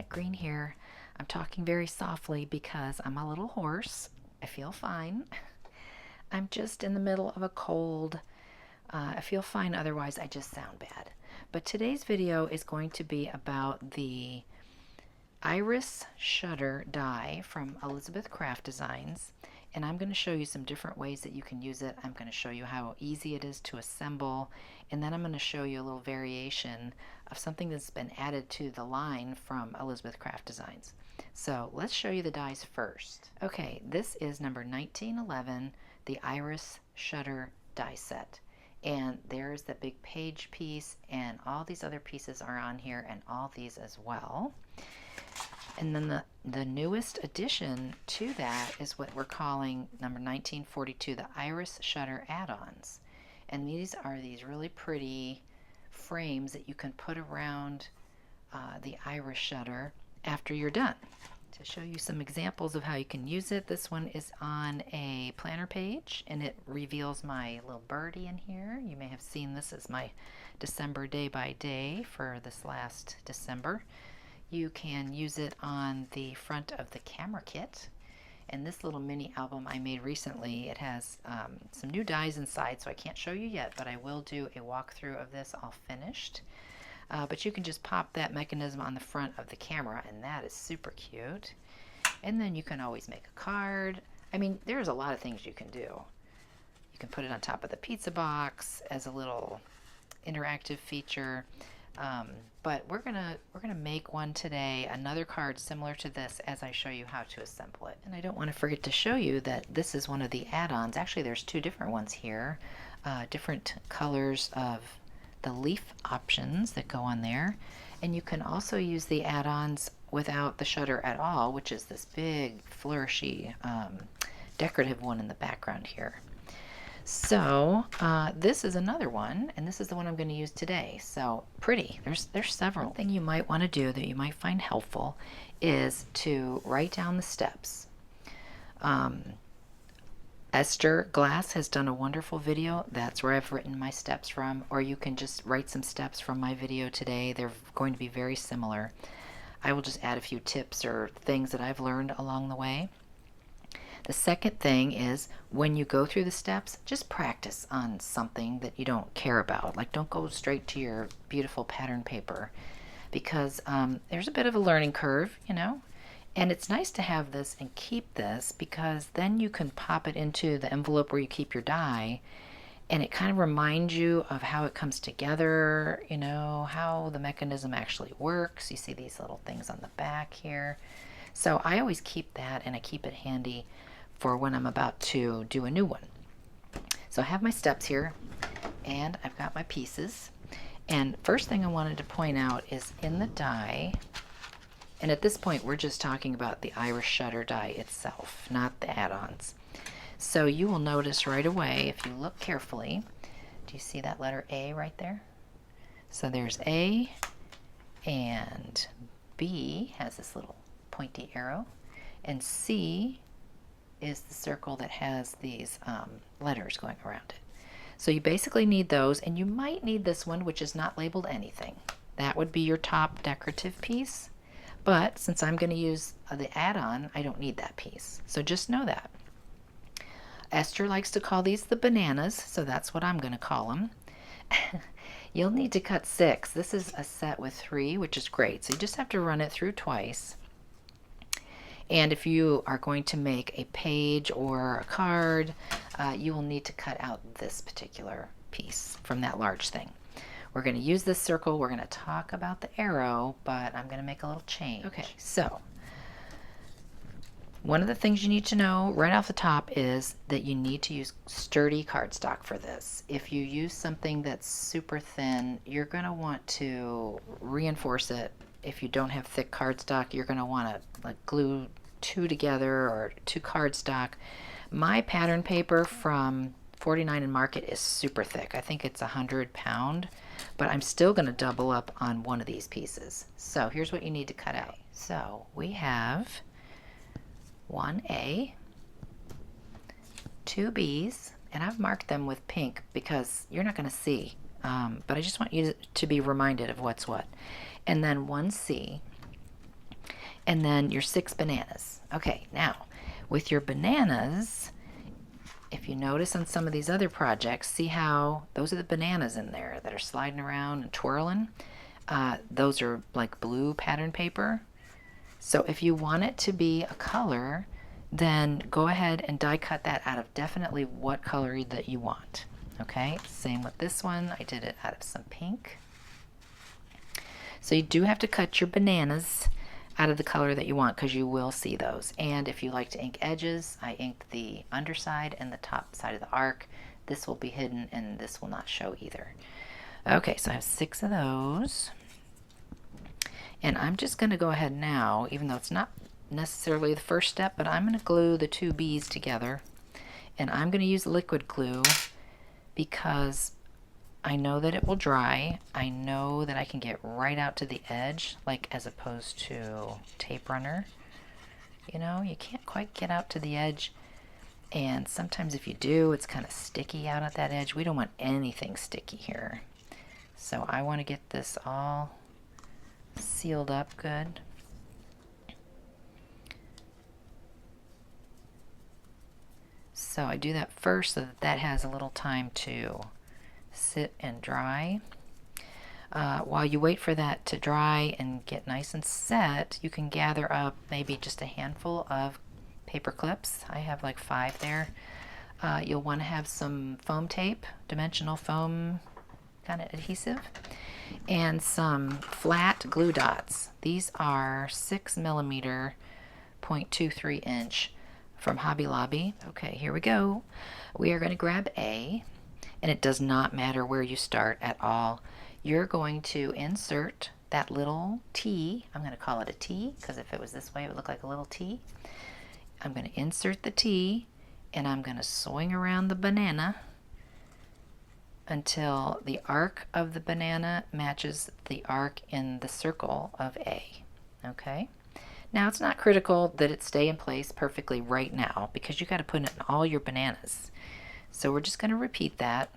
Annette Green here. I'm talking very softly because I'm a little hoarse. I feel fine. I'm just in the middle of a cold. I feel fine otherwise, I just sound bad. But today's video is going to be about the Iris Shutter die from Elizabeth Craft Designs, and I'm going to show you some different ways that you can use it. I'm going to show you how easy it is to assemble, and then I'm going to show you a little variation of something that's been added to the line from Elizabeth Craft Designs. So let's show you the dies first. Okay, this is number 1911, the Iris Shutter die set. And there's the big page piece, and all these other pieces are on here, and all these as well. And then the newest addition to that is what we're calling number 1942, the Iris Shutter Add Ons. And these are these really pretty frames that you can put around the iris shutter after you're done. To show you some examples of how you can use it, this one is on a planner page, and it reveals my little birdie in here. You may have seen this as my December day by day for this last December. You can use it on the front of the camera kit. And this little mini album I made recently, it has some new dies inside, so I can't show you yet, but I will do a walkthrough of this all finished. But you can just pop that mechanism on the front of the camera, and that is super cute. And then you can always make a card. I mean, there's a lot of things you can do. You can put it on top of the pizza box as a little interactive feature. But we're gonna make one today, another card similar to this, as I show you how to assemble it. And I don't want to forget to show you that this is one of the add-ons. Actually, there's two different ones here, different colors of the leaf options that go on there. And you can also use the add-ons without the shutter at all, which is this big flourishy decorative one in the background here. So this is another one, and this is the one I'm going to use today. So pretty. There's several. One thing you might want to do that you might find helpful is to write down the steps. Esther Glass has done a wonderful video. That's where I've written my steps from, or you can just write some steps from my video today. They're going to be very similar. I will just add a few tips or things that I've learned along the way. The second thing is, when you go through the steps, just practice on something that you don't care about. Like, don't go straight to your beautiful pattern paper, because there's a bit of a learning curve, you know. And it's nice to have this and keep this, because then you can pop it into the envelope where you keep your die, and it kind of reminds you of how it comes together, you know, how the mechanism actually works. You see these little things on the back here. So I always keep that, and I keep it handy for when I'm about to do a new one. So I have my steps here, and I've got my pieces. And first thing I wanted to point out is in the die, and at this point we're just talking about the Iris Shutter die itself, not the add-ons. So you will notice right away, if you look carefully, do you see that letter A right there? So there's A, and B has this little pointy arrow, and C is the circle that has these letters going around it. So you basically need those, and you might need this one, which is not labeled anything. That would be your top decorative piece, but since I'm going to use the add-on, I don't need that piece. So just know that. Esther likes to call these the bananas, so that's what I'm going to call them. You'll need to cut 6. This is a set with 3, which is great. So you just have to run it through twice. And if you are going to make a page or a card, you will need to cut out this particular piece from that large thing. We're going to use this circle. We're going to talk about the arrow, but I'm going to make a little change. Okay, so one of the things you need to know right off the top is that you need to use sturdy cardstock for this. If you use something that's super thin, you're going to want to reinforce it. If you don't have thick cardstock, you're going to want to like glue 2 together or 2 cardstock. My pattern paper from 49 and Market is super thick. I think it's 100 pound, but I'm still going to double up on one of these pieces. So here's what you need to cut out. So we have 1A, 2 B's, and I've marked them with pink because you're not going to see, but I just want you to be reminded of what's what. And then 1C, and then your 6 bananas. Okay, now with your bananas, if you notice on some of these other projects, see how those are the bananas in there that are sliding around and twirling? Those are like blue pattern paper. So if you want it to be a color, then go ahead and die cut that out of definitely what color that you want. Okay, same with this one. I did it out of some pink. So you do have to cut your bananas out of the color that you want because you will see those. And if you like to ink edges, I inked the underside and the top side of the arc. This will be hidden and this will not show either. Okay, so I have 6 of those. And I'm just going to go ahead now, even though it's not necessarily the first step, but I'm going to glue the 2 bees together. And I'm going to use liquid glue because I know that it will dry. I know that I can get right out to the edge, like as opposed to tape runner. You know, you can't quite get out to the edge. And sometimes if you do, it's kind of sticky out at that edge. We don't want anything sticky here. So I want to get this all sealed up good. So I do that first so that that has a little time to sit and dry. While you wait for that to dry and get nice and set, you can gather up maybe just a handful of paper clips. I have like 5 there. You'll want to have some foam tape, dimensional foam kind of adhesive, and some flat glue dots. These are 6mm 0.23 inch from Hobby Lobby. Okay, here we go. We are going to grab A, and it does not matter where you start at all. You're going to insert that little T. I'm going to call it a T because if it was this way, it would look like a little T. I'm going to insert the T, and I'm going to swing around the banana until the arc of the banana matches the arc in the circle of A. Okay? Now, it's not critical that it stay in place perfectly right now because you got to put it in all your bananas. So we're just going to repeat that.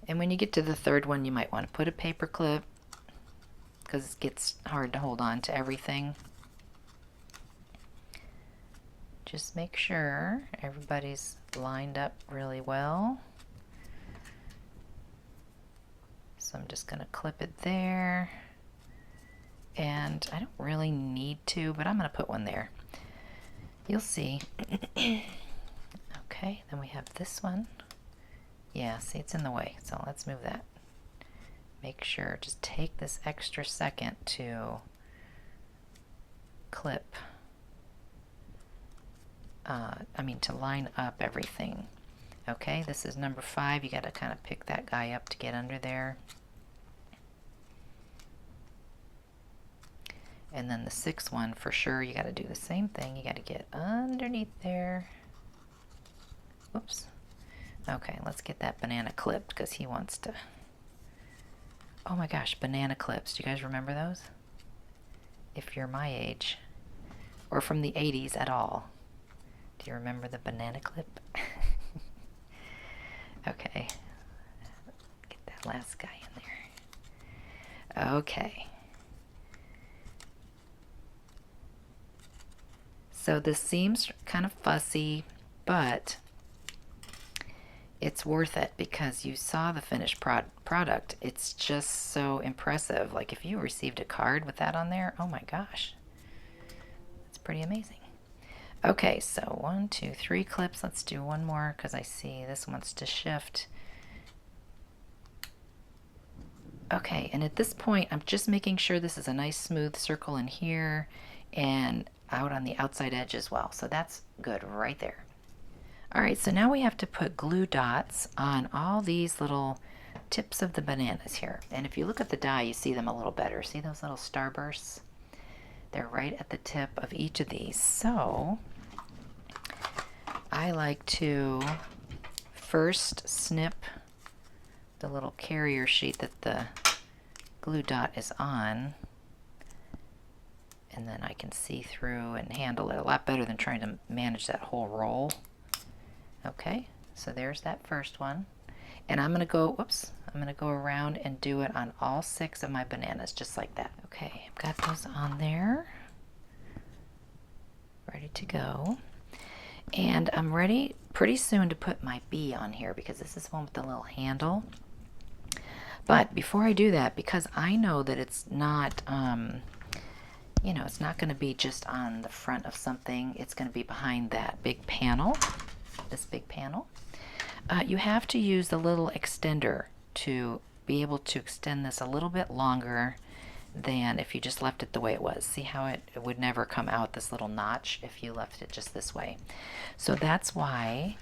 And when you get to the 3rd one, you might want to put a paper clip because it gets hard to hold on to everything. Just make sure everybody's lined up really well. So I'm just going to clip it there. And I don't really need to, but I'm going to put one there. You'll see. Okay, then we have this one. Yeah, see, it's in the way, so let's move that. Make sure, just take this extra second to clip, to line up everything. Okay, this is number 5. You got to kind of pick that guy up to get under there. And then the 6th one, for sure, you got to do the same thing. You got to get underneath there. Whoops. Okay, let's get that banana clipped because he wants to. Oh my gosh, banana clips. Do you guys remember those? If you're my age or from the 80s at all. Do you remember the banana clip? Okay. Get that last guy in there. Okay. So this seems kind of fussy, but it's worth it because you saw the finished product. It's just so impressive. Like if you received a card with that on there, oh my gosh. It's pretty amazing. Okay, so 1, 2, 3 clips. Let's do one more because I see this wants to shift. Okay, and at this point, I'm just making sure this is a nice smooth circle in here and out on the outside edge as well. So that's good right there. All right, so now we have to put glue dots on all these little tips of the bananas here. And if you look at the die, you see them a little better. See those little starbursts? They're right at the tip of each of these. So I like to first snip the little carrier sheet that the glue dot is on, and then I can see through and handle it a lot better than trying to manage that whole roll. Okay, so there's that first one. And I'm going to go, whoops, I'm going to go around and do it on all 6 of my bananas, just like that. Okay, I've got those on there, ready to go. And I'm ready pretty soon to put my bee on here because this is one with the little handle. But before I do that, because I know that it's not, you know, it's not going to be just on the front of something. It's going to be behind that big panel, this big panel. You have to use the little extender to be able to extend this a little bit longer than if you just left it the way it was. See how it would never come out this little notch if you left it just this way. So that's why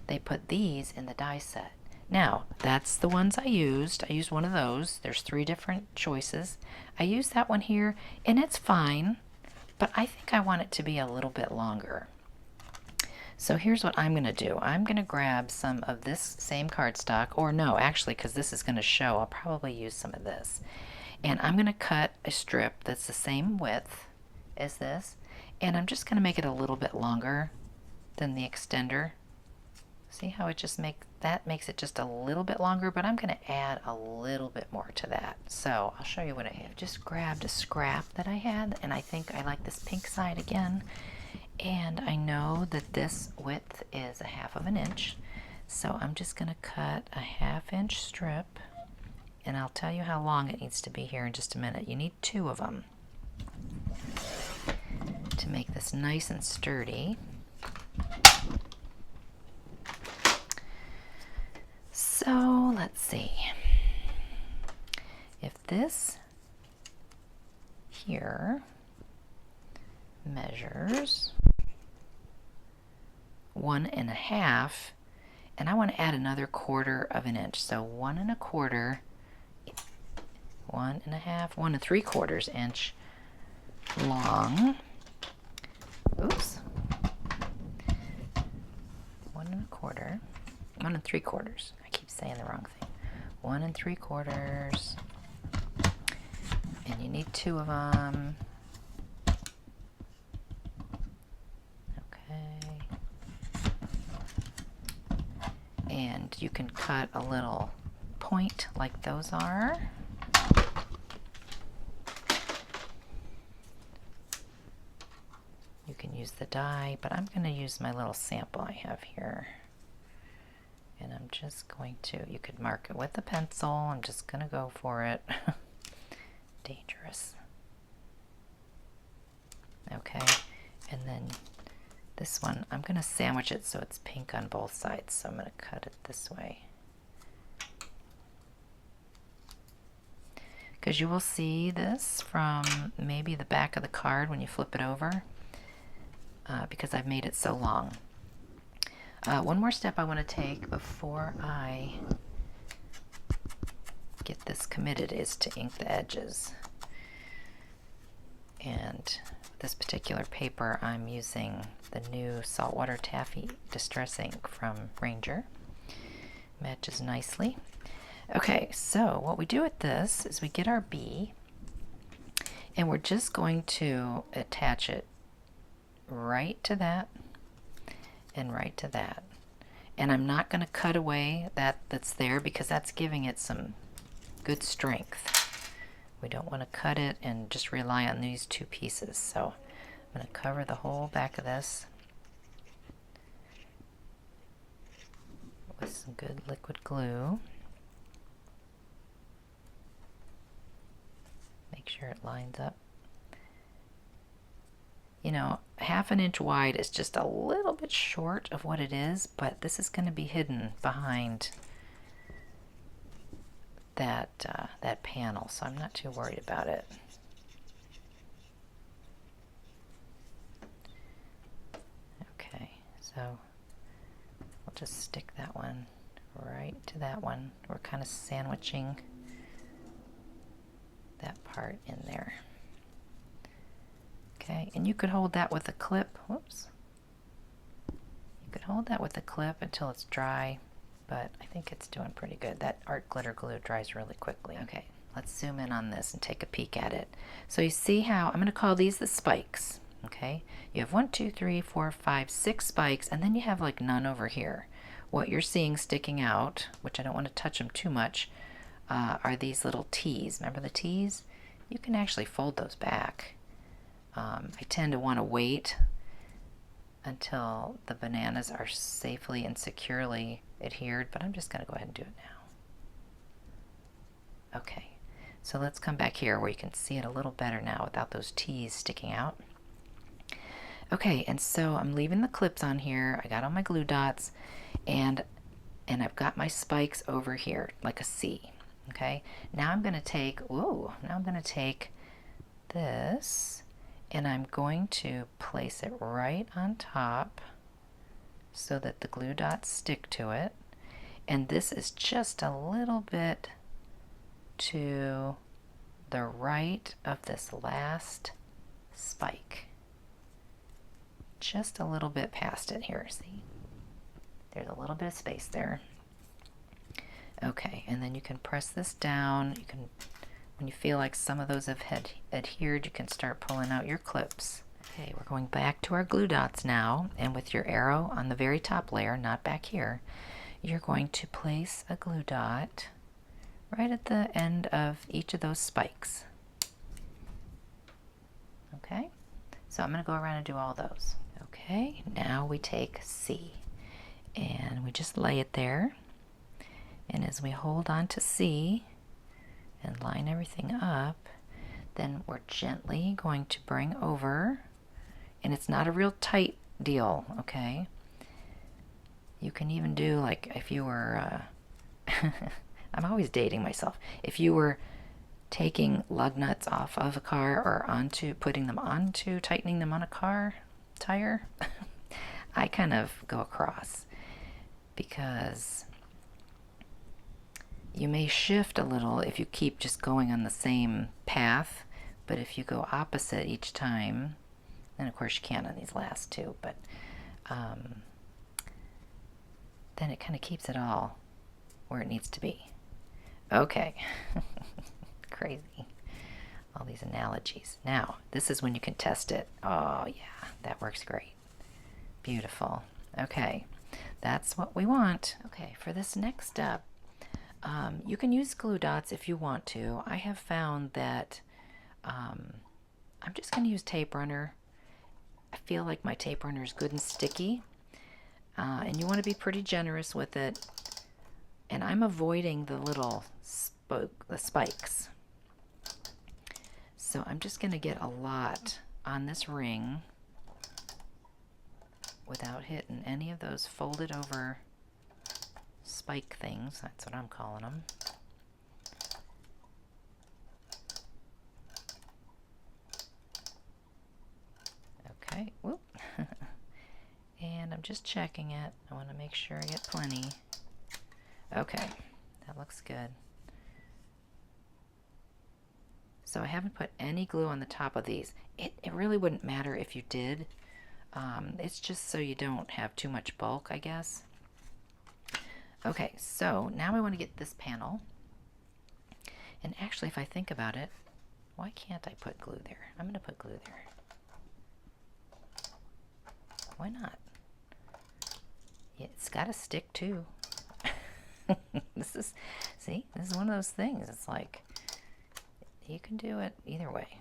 they put these in the die set. Now, that's the ones I used. I used one of those. There's 3 different choices. I used that one here, and it's fine, but I think I want it to be a little bit longer. So here's what I'm going to do. I'm going to grab some of this same cardstock, or no, actually, because this is going to show, I'll probably use some of this. And I'm going to cut a strip that's the same width as this, and I'm just going to make it a little bit longer than the extender. See how it just makes it just a little bit longer, but I'm going to add a little bit more to that. So I'll show you what I have. Just grabbed a scrap that I had, and I think I like this pink side again. And I know that this width is 1/2 inch, so I'm just going to cut a 1/2 inch strip, and I'll tell you how long it needs to be here in just a minute. You need 2 of them to make this nice and sturdy. So let's see. If this here measures 1 1/2, and I want to add another 1/4 inch. So 1 1/4, 1 1/2, 1 3/4 inch long. Oops. 1 1/4, 1 3/4. I keep saying the wrong thing. 1 3/4, and you need 2 of them. And you can cut a little point like those are. You can use the die, but I'm going to use my little sample I have here. And I'm just going to, you could mark it with a pencil. I'm just going to go for it. Dangerous. Okay, and then this one, I'm going to sandwich it so it's pink on both sides, so I'm going to cut it this way. Because you will see this from maybe the back of the card when you flip it over, because I've made it so long. One more step I want to take before I get this committed is to ink the edges. And this particular paper, I'm using the new saltwater taffy distress ink from Ranger. Matches nicely. Okay, so what we do with this is we get our bee, and we're just going to attach it right to that and right to that. And I'm not going to cut away that's there because that's giving it some good strength. We don't want to cut it and just rely on these 2 pieces. So I'm going to cover the whole back of this with some good liquid glue. Make sure it lines up. You know, 1/2 inch wide is just a little bit short of what it is, but this is going to be hidden behind that panel, so I'm not too worried about it. Okay, so we'll just stick that one right to that one. We're kind of sandwiching that part in there. Okay, and you could hold that with a clip. Whoops. You could hold that with a clip until it's dry, but I think it's doing pretty good. That art glitter glue dries really quickly. Okay, let's zoom in on this and take a peek at it. So you see how, I'm going to call these the spikes. Okay, you have 1, 2, 3, 4, 5, 6 spikes, and then you have like none over here. What you're seeing sticking out, which I don't want to touch them too much, are these little T's. Remember the T's? You can actually fold those back. I tend to want to wait until the bananas are safely and securely adhered, but I'm just going to go ahead and do it now. Okay, so let's come back here where you can see it a little better now without those T's sticking out. Okay, and so I'm leaving the clips on here. I got all my glue dots, and I've got my spikes over here like a C. Okay, now I'm going to take, this, and I'm going to place it right on top so that the glue dots stick to it. And this is just a little bit to the right of this last spike. Just a little bit past it here, see? There's a little bit of space there. Okay, and then you can press this down. You can, when you feel like some of those have adhered, you can start pulling out your clips. Okay, we're going back to our glue dots now, and with your arrow on the very top layer, not back here, you're going to place a glue dot right at the end of each of those spikes. Okay, so I'm going to go around and do all those. Okay, now we take C, and we just lay it there. And as we hold on to C and line everything up, then we're gently going to bring over, and it's not a real tight deal, okay? You can even do, like, if you were, I'm always dating myself. If you were taking lug nuts off of a car or putting them onto, tightening them on a car tire, I kind of go across, because you may shift a little if you keep just going on the same path, but if you go opposite each time, and of course you can on these last two, but then it kind of keeps it all where it needs to be. Okay, crazy, all these analogies. Now, this is when you can test it. Oh yeah, that works great. Beautiful. Okay, that's what we want. Okay, for this next step, you can use glue dots if you want to. I have found that I'm just going to use tape runner. I feel like my tape runner is good and sticky, and you want to be pretty generous with it. And I'm avoiding the little spikes. So I'm just going to get a lot on this ring without hitting any of those folded over spike things. That's what I'm calling them. Okay, whoop. And I'm just checking it. I want to make sure I get plenty. Okay, that looks good. So I haven't put any glue on the top of these. It really wouldn't matter if you did. It's just so you don't have too much bulk, I guess. Okay, so now I want to get this panel. And actually, if I think about it, why can't I put glue there? I'm going to put glue there. Why not? Yeah, it's got to stick too. This is one of those things. It's like, you can do it either way.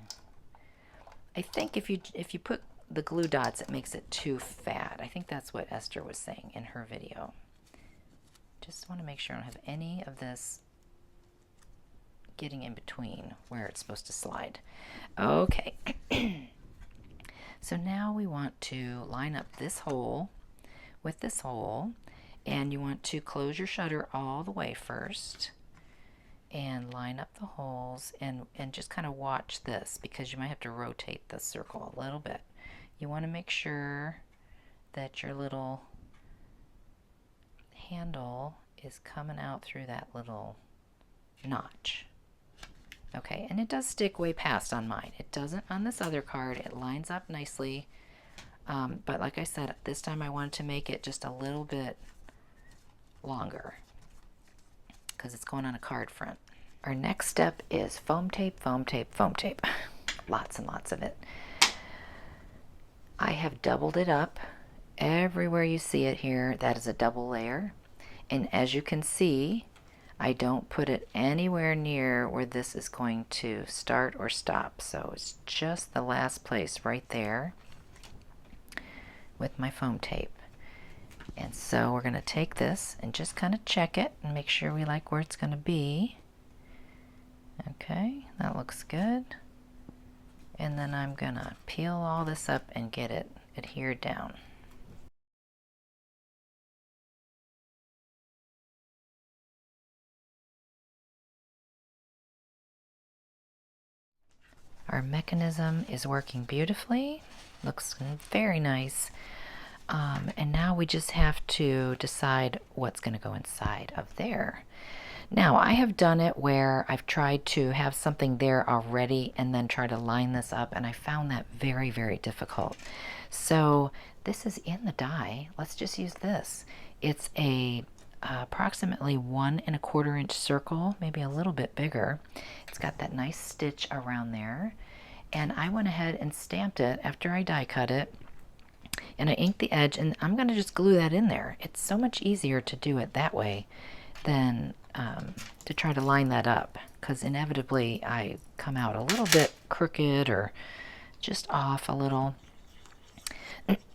I think if you put the glue dots, it makes it too fat. I think that's what Esther was saying in her video. Just want to make sure I don't have any of this getting in between where it's supposed to slide. Okay. So now we want to line up this hole with this hole, and you want to close your shutter all the way first and line up the holes, and just kind of watch this, because you might have to rotate the circle a little bit. You want to make sure that your little handle is coming out through that little notch. Okay, and it does stick way past on mine. It doesn't on this other card. It lines up nicely. But like I said, this time I wanted to make it just a little bit longer because it's going on a card front. Our next step is foam tape, foam tape, foam tape. Lots and lots of it. I have doubled it up. Everywhere you see it here, that is a double layer. And as you can see, I don't put it anywhere near where this is going to start or stop. So it's just the last place right there with my foam tape. And so we're going to take this and just kind of check it and make sure we like where it's going to be. Okay, that looks good. And then I'm going to peel all this up and get it adhered down. Our mechanism is working beautifully. Looks very nice. And now we just have to decide what's going to go inside of there. Now, I have done it where I've tried to have something there already and then try to line this up, and I found that very, very difficult. So this is in the die. Let's just use this. It's a approximately 1 1/4 inch circle, maybe a little bit bigger. It's got that nice stitch around there. And I went ahead and stamped it after I die cut it. And I inked the edge, and I'm going to just glue that in there. It's so much easier to do it that way than to try to line that up, because inevitably I come out a little bit crooked or just off a little.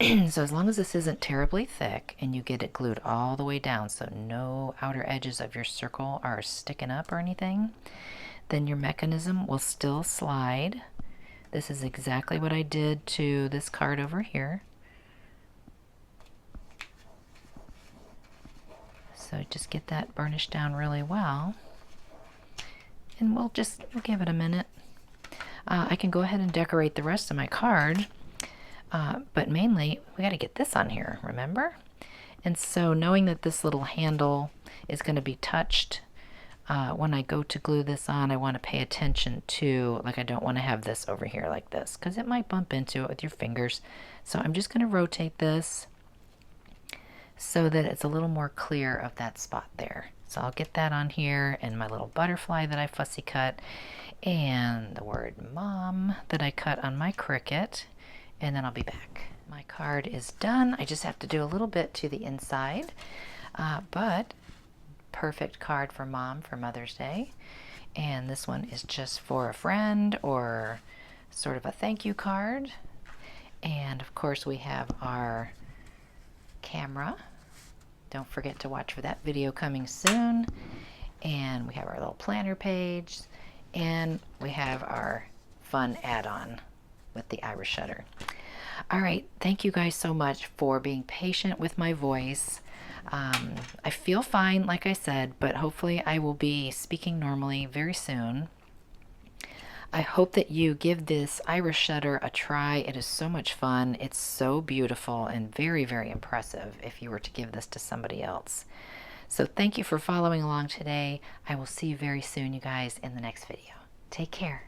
So as long as this isn't terribly thick and you get it glued all the way down so no outer edges of your circle are sticking up or anything, then your mechanism will still slide. This is exactly what I did to this card over here. So just get that burnished down really well. And we'll give it a minute. I can go ahead and decorate the rest of my card. But mainly, we got to get this on here, remember? And so knowing that this little handle is going to be touched, when I go to glue this on, I want to pay attention to, like, I don't want to have this over here like this, because it might bump into it with your fingers. So I'm just going to rotate this so that it's a little more clear of that spot there. So I'll get that on here, and my little butterfly that I fussy cut, and the word mom that I cut on my Cricut, and then I'll be back. My card is done. I just have to do a little bit to the inside, but perfect card for mom for Mother's Day. And this one is just for a friend or sort of a thank you card. And of course we have our camera. Don't forget to watch for that video coming soon. And we have our little planner page, and we have our fun add-on with the Irish shutter. All right, thank you guys so much for being patient with my voice. I feel fine, like I said, but hopefully I will be speaking normally very soon. I hope that you give this Irish shutter a try. It is so much fun. It's so beautiful and very, very impressive if you were to give this to somebody else. So thank you for following along today. I will see you very soon, you guys, in the next video. Take care.